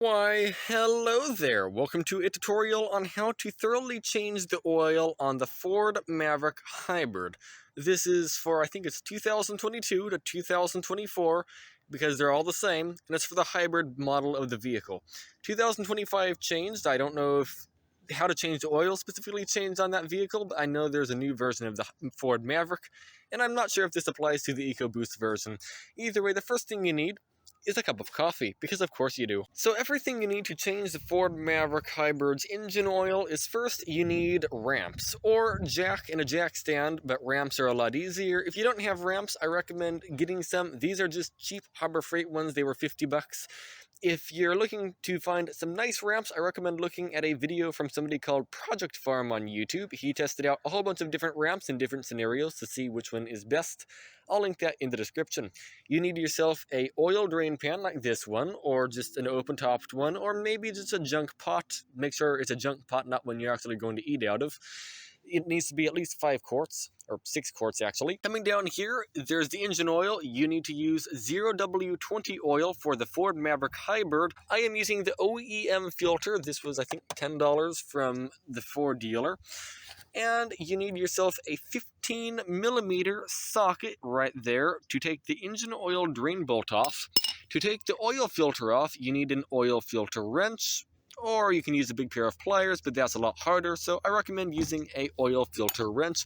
Why, hello there. Welcome to a tutorial on how to thoroughly change the oil on the Ford Maverick Hybrid. This is for, I think it's 2022 to 2024, because they're all the same, and it's for the hybrid model of the vehicle. 2025 changed. I don't know if how to change the oil specifically changed on that vehicle, but I know there's a new version of the Ford Maverick, and I'm not sure if this applies to the EcoBoost version. Either way, the first thing you need is a cup of coffee, because of course you do. So everything you need to change the Ford Maverick Hybrid's engine oil is first you need ramps, or jack and a jack stand, but ramps are a lot easier. If you don't have ramps, I recommend getting some. These are just cheap Harbor Freight ones, they were $50. If you're looking to find some nice ramps, I recommend looking at a video from somebody called Project Farm on YouTube. He tested out a whole bunch of different ramps in different scenarios to see which one is best. I'll link that in the description. You need yourself a oil drain pan like this one, or just an open-topped one, or maybe just a junk pot. Make sure it's a junk pot, not one you're actually going to eat out of. It needs to be at least 5 quarts, or 6 quarts actually. Coming down here, there's the engine oil. You need to use 0W20 oil for the Ford Maverick Hybrid. I am using the OEM filter. This was, I think, $10 from the Ford dealer. And you need yourself a 15mm socket right there to take the engine oil drain bolt off. To take the oil filter off, you need an oil filter wrench, or you can use a big pair of pliers, but that's a lot harder, so I recommend using a oil filter wrench.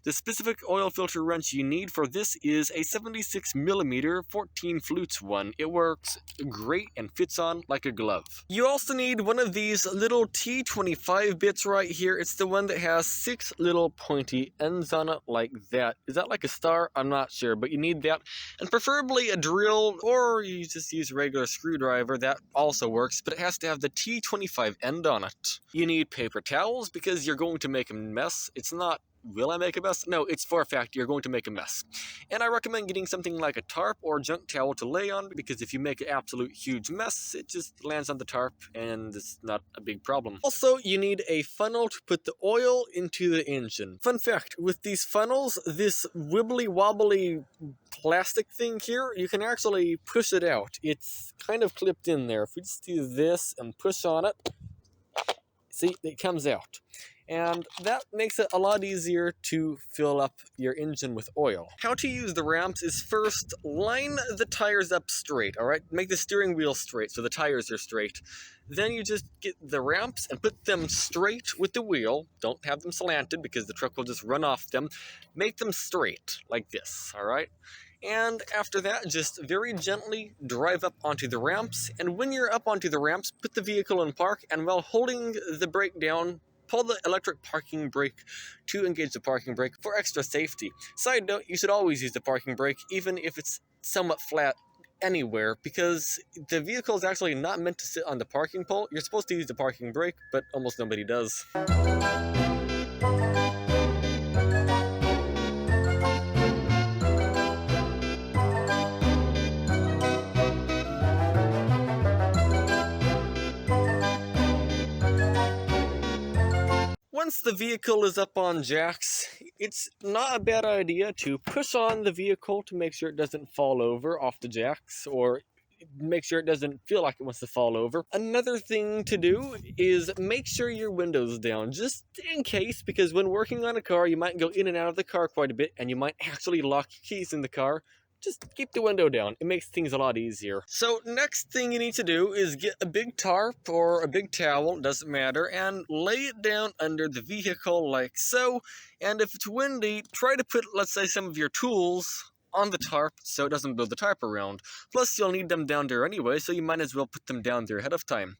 The specific oil filter wrench you need for this is a 76mm 14 flutes one. It works great and fits on like a glove. You also need one of these little T25 bits right here. It's the one that has 6 little pointy ends on it like that. Is that like a star? I'm not sure, but you need that. And preferably a drill, or you just use a regular screwdriver. That also works, but it has to have the T25 end on it. You need paper towels because you're going to make a mess. It's not, will I make a mess? No, it's for a fact you're going to make a mess. And I recommend getting something like a tarp or junk towel to lay on, because if you make an absolute huge mess, it just lands on the tarp and it's not a big problem. Also, you need a funnel to put the oil into the engine. Fun fact, with these funnels, this wibbly wobbly plastic thing here, you can actually push it out. It's kind of clipped in there. If we just do this and push on it, see, it comes out. And that makes it a lot easier to fill up your engine with oil. How to use the ramps is first line the tires up straight, alright? Make the steering wheel straight so the tires are straight. Then you just get the ramps and put them straight with the wheel. Don't have them slanted because the truck will just run off them. Make them straight like this, alright? And after that, just very gently drive up onto the ramps. And when you're up onto the ramps, put the vehicle in park, and while holding the brake down, pull the electric parking brake to engage the parking brake for extra safety. Side note, you should always use the parking brake, even if it's somewhat flat anywhere, because the vehicle is actually not meant to sit on the parking pole. You're supposed to use the parking brake, but almost nobody does. Once the vehicle is up on jacks, it's not a bad idea to push on the vehicle to make sure it doesn't fall over off the jacks, or make sure it doesn't feel like it wants to fall over. Another thing to do is make sure your window's down, just in case, because when working on a car, you might go in and out of the car quite a bit, and you might actually lock your keys in the car. Just keep the window down. It makes things a lot easier. So next thing you need to do is get a big tarp or a big towel, doesn't matter, and lay it down under the vehicle like so. And if it's windy, try to put, let's say, some of your tools on the tarp so it doesn't blow the tarp around. Plus, you'll need them down there anyway, so you might as well put them down there ahead of time.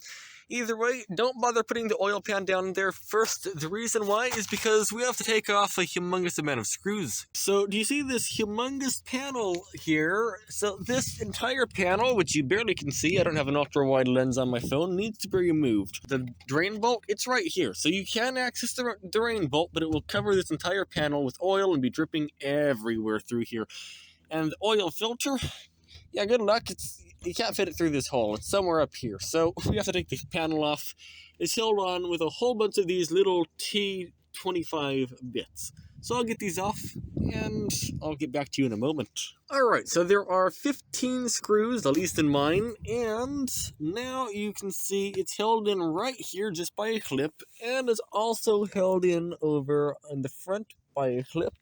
Either way, don't bother putting the oil pan down there first. The reason why is because we have to take off a humongous amount of screws. So do you see this humongous panel here? So this entire panel, which you barely can see, I don't have an ultra-wide lens on my phone, needs to be removed. The drain bolt, it's right here. So you can access the drain bolt, but it will cover this entire panel with oil and be dripping everywhere through here. And the oil filter, yeah, good luck. You can't fit it through this hole. It's somewhere up here. So we have to take the panel off. It's held on with a whole bunch of these little T25 bits. So I'll get these off, and I'll get back to you in a moment. Alright, so there are 15 screws, at least in mine, and now you can see it's held in right here just by a clip, and is also held in over on the front by a clip,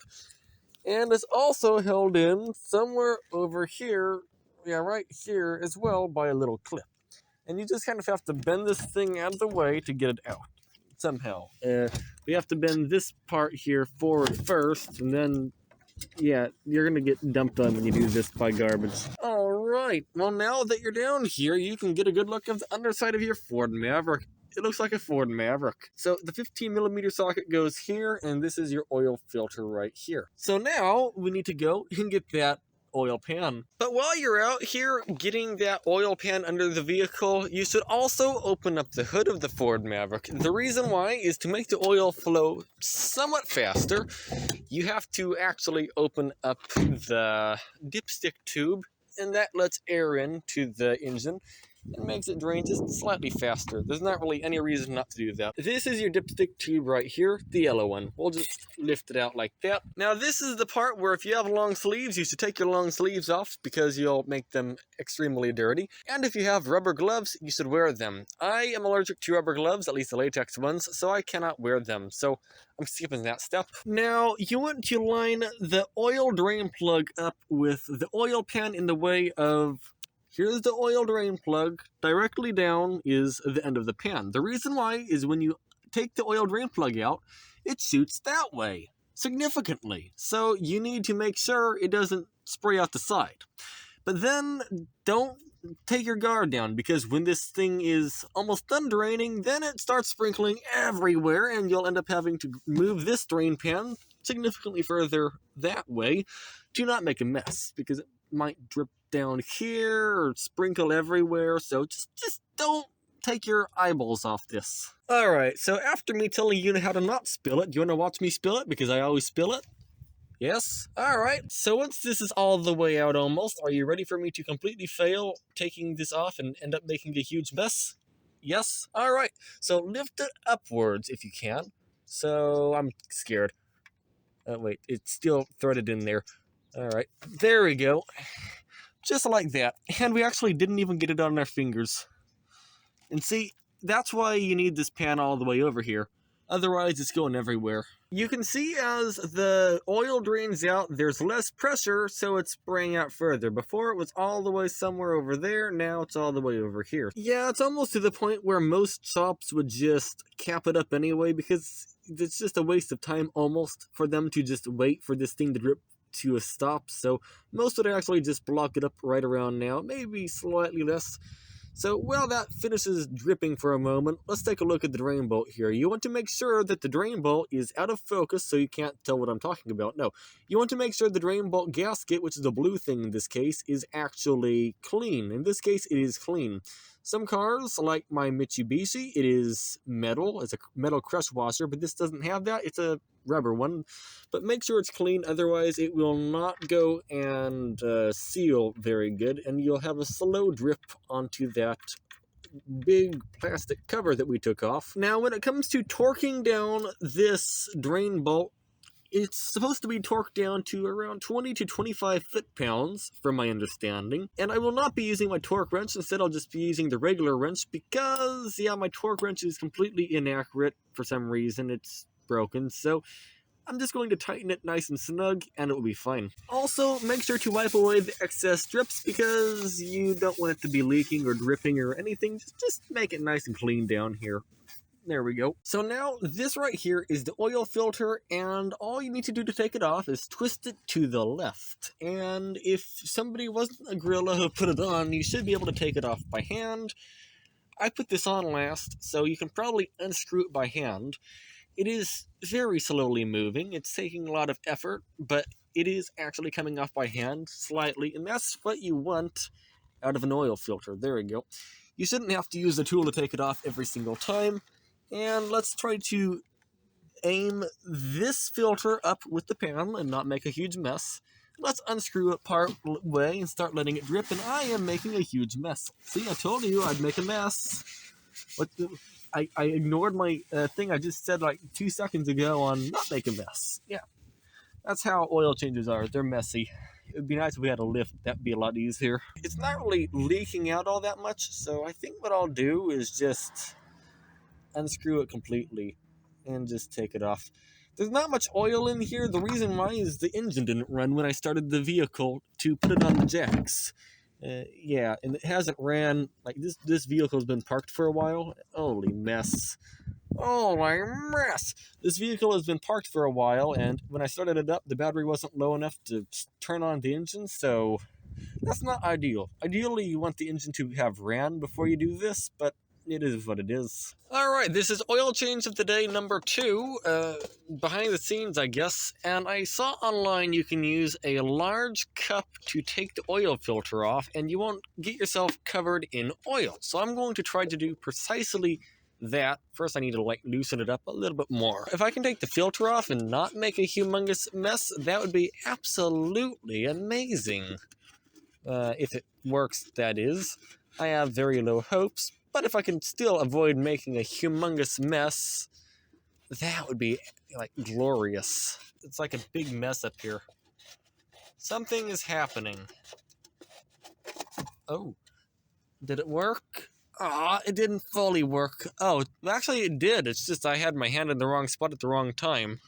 and is also held in somewhere over here, yeah, right here as well by a little clip. And you just kind of have to bend this thing out of the way to get it out somehow. We have to bend this part here forward first, and then, yeah, you're gonna get dumped on when you do this by garbage. Alright, well now that you're down here, you can get a good look at the underside of your Ford Maverick. It looks like a Ford Maverick. So the 15mm socket goes here, and this is your oil filter right here. So now we need to go and get that oil pan. But while you're out here getting that oil pan under the vehicle, you should also open up the hood of the Ford Maverick. The reason why is to make the oil flow somewhat faster. You have to actually open up the dipstick tube, and that lets air into the engine and makes it drain just slightly faster. There's not really any reason not to do that. This is your dipstick tube right here, the yellow one. We'll just lift it out like that. Now this is the part where if you have long sleeves, you should take your long sleeves off because you'll make them extremely dirty. And if you have rubber gloves, you should wear them. I am allergic to rubber gloves, at least the latex ones, so I cannot wear them. So I'm skipping that step. Now, you want to line the oil drain plug up with the oil pan in the way of... Here's the oil drain plug. Directly down is the end of the pan. The reason why is when you take the oil drain plug out, it shoots that way, significantly. So you need to make sure it doesn't spray out the side. But then don't take your guard down, because when this thing is almost done draining, then it starts sprinkling everywhere, and you'll end up having to move this drain pan significantly further that way to not make a mess, because it might drip down here or sprinkle everywhere. So just don't take your eyeballs off this. Alright, so after me telling you how to not spill it, do you want to watch me spill it? Because I always spill it. Yes? Alright, so once this is all the way out almost, are you ready for me to completely fail taking this off and end up making a huge mess? Yes? Alright, so lift it upwards if you can. So, I'm scared. Wait, it's still threaded in there. Alright, there we go. Just like that. And we actually didn't even get it on our fingers. And see, that's why you need this pan all the way over here. Otherwise, it's going everywhere. You can see as the oil drains out, there's less pressure, so it's spraying out further. Before, it was all the way somewhere over there, now it's all the way over here. Yeah, it's almost to the point where most shops would just cap it up anyway, because it's just a waste of time almost for them to just wait for this thing to drip to a stop. So most would actually just block it up right around now, maybe slightly less. So while that finishes dripping for a moment, let's take a look at the drain bolt here. You want to make sure that the drain bolt is out of focus so you can't tell what I'm talking about. No, you want to make sure the drain bolt gasket, which is the blue thing in this case, is actually clean. In this case, it is clean. Some cars, like my Mitsubishi, it is metal. It's a metal crush washer, but this doesn't have that. It's a rubber one. But make sure it's clean, otherwise it will not go and seal very good, and you'll have a slow drip onto that big plastic cover that we took off. Now, when it comes to torquing down this drain bolt, it's supposed to be torqued down to around 20 to 25 foot-pounds, from my understanding. And I will not be using my torque wrench. Instead, I'll just be using the regular wrench because, yeah, my torque wrench is completely inaccurate for some reason. It's broken, so I'm just going to tighten it nice and snug, and it will be fine. Also, make sure to wipe away the excess drips because you don't want it to be leaking or dripping or anything. Just make it nice and clean down here. There we go. So now, this right here is the oil filter, and all you need to do to take it off is twist it to the left. And if somebody wasn't a gorilla who put it on, you should be able to take it off by hand. I put this on last, so you can probably unscrew it by hand. It is very slowly moving. It's taking a lot of effort, but it is actually coming off by hand slightly, and that's what you want out of an oil filter. There we go. You shouldn't have to use the tool to take it off every single time. And let's try to aim this filter up with the pan and not make a huge mess. Let's unscrew it part way and start letting it drip, and I am making a huge mess. See, I told you I'd make a mess. I ignored my thing I just said like 2 seconds ago on not make a mess. Yeah. That's how oil changes are. They're messy. It would be nice if we had a lift. That'd be a lot easier. It's not really leaking out all that much, so I think what I'll do is just unscrew it completely and just take it off. There's not much oil in here. The reason why is the engine didn't run when I started the vehicle to put it on the jacks. Yeah, and it hasn't ran, like this vehicle's been parked for a while. Holy mess. Holy mess. This vehicle has been parked for a while, and when I started it up, the battery wasn't low enough to turn on the engine, so that's not ideal. Ideally, you want the engine to have ran before you do this, but it is what it is. Alright, this is oil change of the day number 2, behind the scenes I guess, and I saw online you can use a large cup to take the oil filter off and you won't get yourself covered in oil. So I'm going to try to do precisely that. First I need to loosen it up a little bit more. If I can take the filter off and not make a humongous mess, that would be absolutely amazing. If it works, that is. I have very low hopes, but if I can still avoid making a humongous mess, that would be, like, glorious. It's like a big mess up here. Something is happening. Oh, did it work? Ah, it didn't fully work. Oh, actually it did. It's just I had my hand in the wrong spot at the wrong time.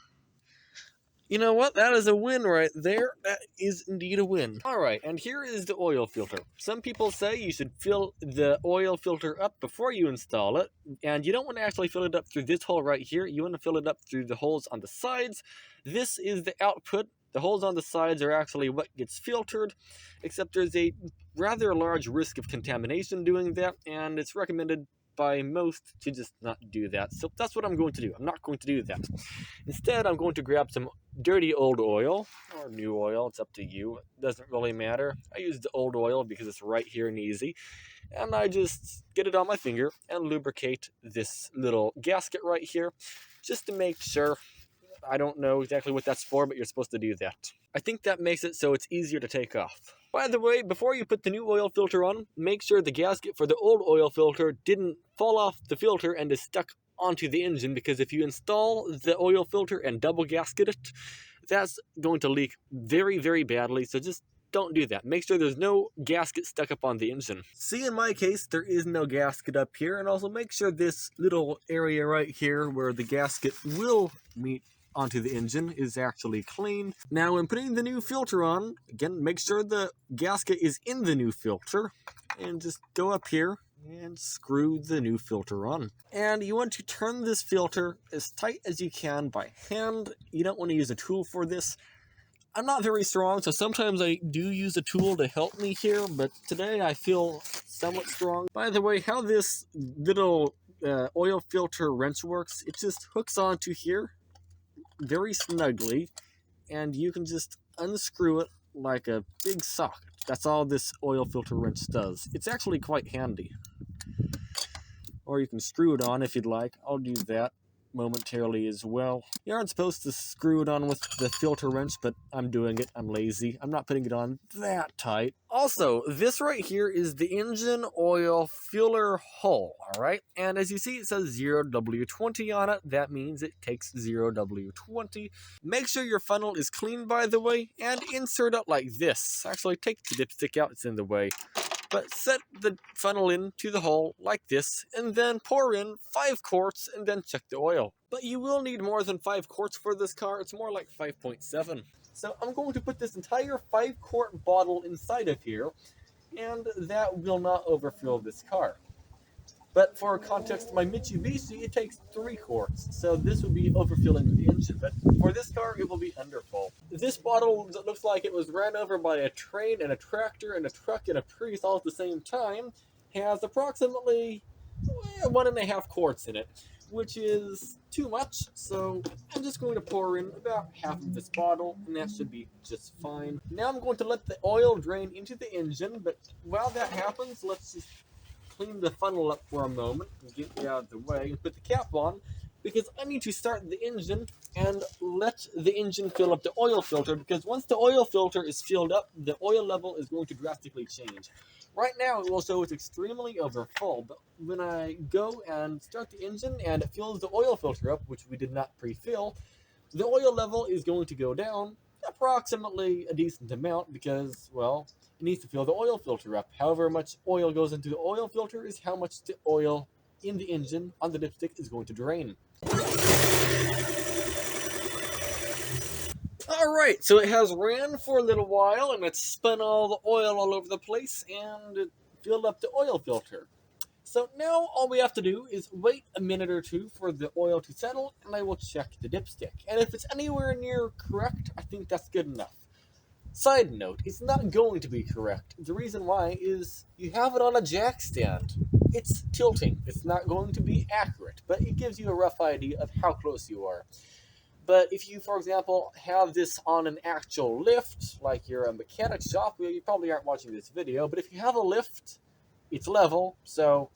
You know what? That is a win right there. That is indeed a win. Alright, and here is the oil filter. Some people say you should fill the oil filter up before you install it, and you don't want to actually fill it up through this hole right here. You want to fill it up through the holes on the sides. This is the output. The holes on the sides are actually what gets filtered, except there's a rather large risk of contamination doing that, and it's recommended by most to just not do that. So that's what I'm going to do. I'm not going to do that. Instead, I'm going to grab some dirty old oil, or new oil, it's up to you. It doesn't really matter. I use the old oil because it's right here and easy. And I just get it on my finger and lubricate this little gasket right here, just to make sure. I don't know exactly what that's for, but you're supposed to do that. I think that makes it so it's easier to take off. By the way, before you put the new oil filter on, make sure the gasket for the old oil filter didn't fall off the filter and is stuck onto the engine, because if you install the oil filter and double gasket it, that's going to leak very, very badly, so just don't do that. Make sure there's no gasket stuck up on the engine. See, in my case, there is no gasket up here, and also make sure this little area right here where the gasket will meet onto the engine is actually clean. Now, when putting the new filter on, again, make sure the gasket is in the new filter, and just go up here and screw the new filter on. And you want to turn this filter as tight as you can by hand. You don't want to use a tool for this. I'm not very strong, so sometimes I do use a tool to help me here, but today I feel somewhat strong. By the way, how this little oil filter wrench works, it just hooks onto here very snugly, and you can just unscrew it like a big socket. That's all this oil filter wrench does. It's actually quite handy. Or you can screw it on if you'd like. I'll do that momentarily as well. You aren't supposed to screw it on with the filter wrench, but I'm doing it. I'm lazy. I'm not putting it on that tight. Also, this right here is the engine oil filler hole, alright? And as you see, it says 0W20 on it. That means it takes 0W20. Make sure your funnel is clean, by the way, and insert it like this. Actually, take the dipstick out, it's in the way. But set the funnel into the hole like this, and then pour in 5 quarts and then check the oil. But you will need more than 5 quarts for this car. It's more like 5.7. So I'm going to put this entire 5-quart bottle inside of here, and that will not overfill this car. But for context, my Mitsubishi, it takes 3 quarts, so this would be overfilling the engine, but for this car, it will be underfull. This bottle looks like it was ran over by a train and a tractor and a truck and a Prius all at the same time, has approximately 1.5 quarts in it, which is too much, so I'm just going to pour in about half of this bottle, and that should be just fine. Now I'm going to let the oil drain into the engine, but while that happens, let's just clean the funnel up for a moment and get it out of the way and put the cap on, because I need to start the engine and let the engine fill up the oil filter, because once the oil filter is filled up, the oil level is going to drastically change. Right now it will show it's extremely overfull, but when I go and start the engine and it fills the oil filter up, which we did not pre-fill, the oil level is going to go down approximately a decent amount because, well, it needs to fill the oil filter up. However much oil goes into the oil filter is how much the oil in the engine on the dipstick is going to drain. Alright, so it has ran for a little while and it's spun all the oil all over the place and it filled up the oil filter. So now all we have to do is wait a minute or two for the oil to settle and I will check the dipstick. And if it's anywhere near correct, I think that's good enough. Side note, it's not going to be correct. The reason why is you have it on a jack stand. It's tilting. It's not going to be accurate, but it gives you a rough idea of how close you are. But if you, for example, have this on an actual lift, like you're a mechanic shop, well, you probably aren't watching this video, but if you have a lift, it's level, so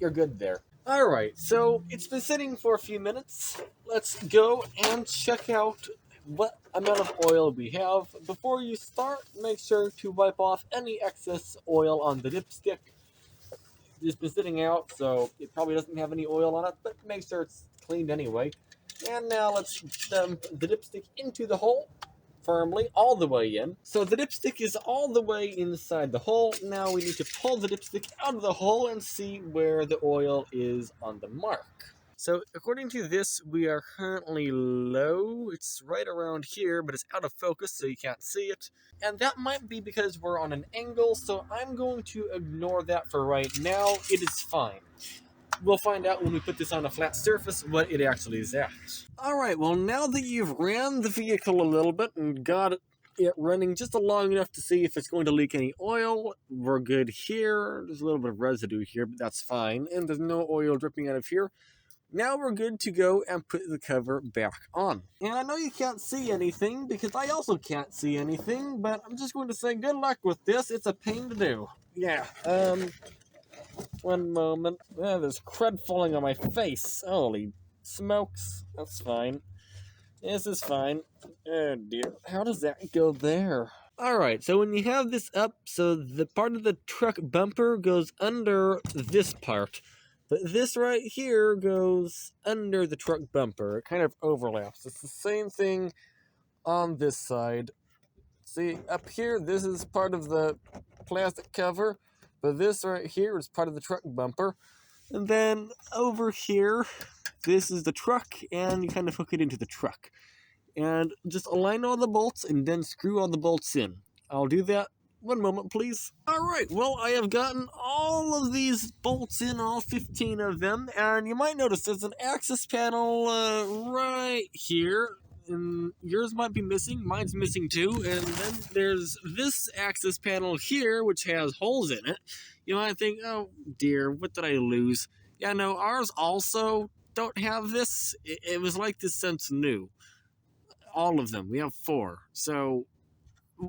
you're good there. Alright, so it's been sitting for a few minutes. Let's go and check out what amount of oil we have. Before you start, make sure to wipe off any excess oil on the dipstick. It's been sitting out, so it probably doesn't have any oil on it, but make sure it's cleaned anyway. And now let's dump the dipstick into the hole firmly, all the way in. So the dipstick is all the way inside the hole. Now we need to pull the dipstick out of the hole and see where the oil is on the mark. So according to this, we are currently low. It's right around here, but it's out of focus, so you can't see it. And that might be because we're on an angle, so I'm going to ignore that for right now. It is fine. We'll find out when we put this on a flat surface what it actually is at. Alright, well now that you've ran the vehicle a little bit and got it running just long enough to see if it's going to leak any oil, we're good here. There's a little bit of residue here, but that's fine. And there's no oil dripping out of here. Now we're good to go and put the cover back on. And I know you can't see anything because I also can't see anything, but I'm just going to say good luck with this. It's a pain to do. Yeah, one moment. There's crud falling on my face. Holy smokes. That's fine. This is fine. Oh dear. How does that go there? Alright, so when you have this up, so the part of the truck bumper goes under this part. But this right here goes under the truck bumper. It kind of overlaps. It's the same thing on this side. See, up here, this is part of the plastic cover. But this right here is part of the truck bumper. And then over here, this is the truck, and you kind of hook it into the truck. And just align all the bolts and then screw all the bolts in. I'll do that. One moment, please. Alright, well, I have gotten all of these bolts in, all 15 of them, and you might notice there's an access panel right here. And yours might be missing, mine's missing too, and then there's this access panel here, which has holes in it. You might think, oh dear, what did I lose? Yeah, no, ours also don't have this. It was like this since new. All of them. We have 4. So,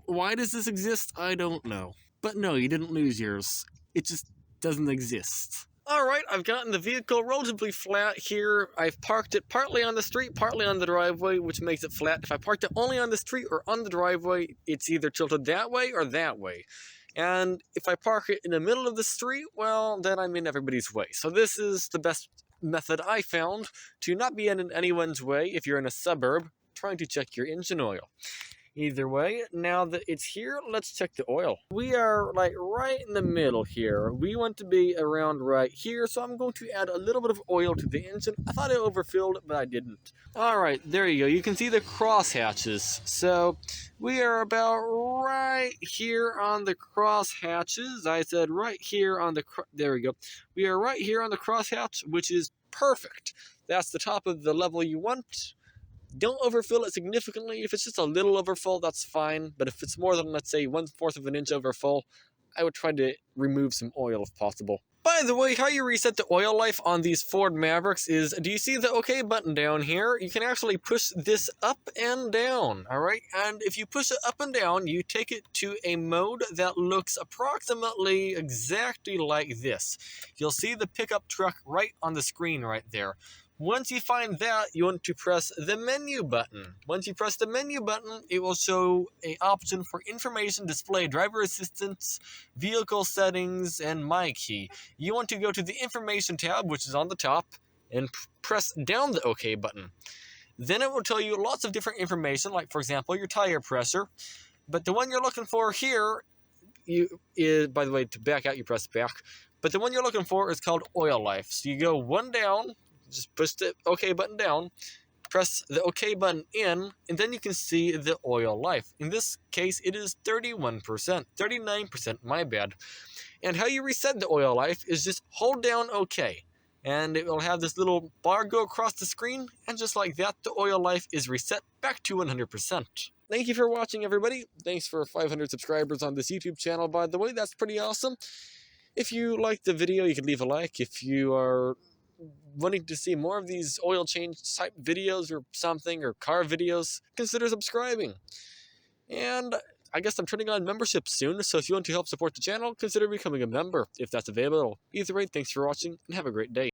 why does this exist? I don't know. But no, you didn't lose yours. It just doesn't exist. Alright, I've gotten the vehicle relatively flat here. I've parked it partly on the street, partly on the driveway, which makes it flat. If I parked it only on the street or on the driveway, it's either tilted that way or that way. And if I park it in the middle of the street, well, then I'm in everybody's way. So this is the best method I found to not be in anyone's way if you're in a suburb trying to check your engine oil. Either way, now that it's here, let's check the oil. We are like right in the middle here. We want to be around right here, so I'm going to add a little bit of oil to the engine. I thought it overfilled, but I didn't. Alright, there you go. You can see the cross hatches. So we are about right here on the cross hatches. I said right here on the, there we go. We are right here on the cross hatch, which is perfect. That's the top of the level you want. Don't overfill it significantly. If it's just a little overfull, that's fine. But if it's more than, let's say, 1/4 of an inch overfull, I would try to remove some oil if possible. By the way, how you reset the oil life on these Ford Mavericks is, do you see the OK button down here? You can actually push this up and down, alright? And if you push it up and down, you take it to a mode that looks approximately exactly like this. You'll see the pickup truck right on the screen right there. Once you find that, you want to press the menu button. Once you press the menu button, it will show an option for information display, driver assistance, vehicle settings, and my key. You want to go to the information tab, which is on the top, and press down the OK button. Then it will tell you lots of different information, like for example, your tire pressure. But the one you're looking for here is, by the way, to back out, you press back. But the one you're looking for is called oil life. So you go one down, just push the OK button down, press the OK button in, and then you can see the oil life. In this case, it is 31%, 39%, my bad. And how you reset the oil life is just hold down OK. And it will have this little bar go across the screen, and just like that, the oil life is reset back to 100%. Thank you for watching, everybody. Thanks for 500 subscribers on this YouTube channel, by the way. That's pretty awesome. If you liked the video, you can leave a like. If you are wanting to see more of these oil change type videos or something, or car videos, consider subscribing. And I guess I'm turning on membership soon, so if you want to help support the channel, consider becoming a member if that's available. Either way, thanks for watching and have a great day.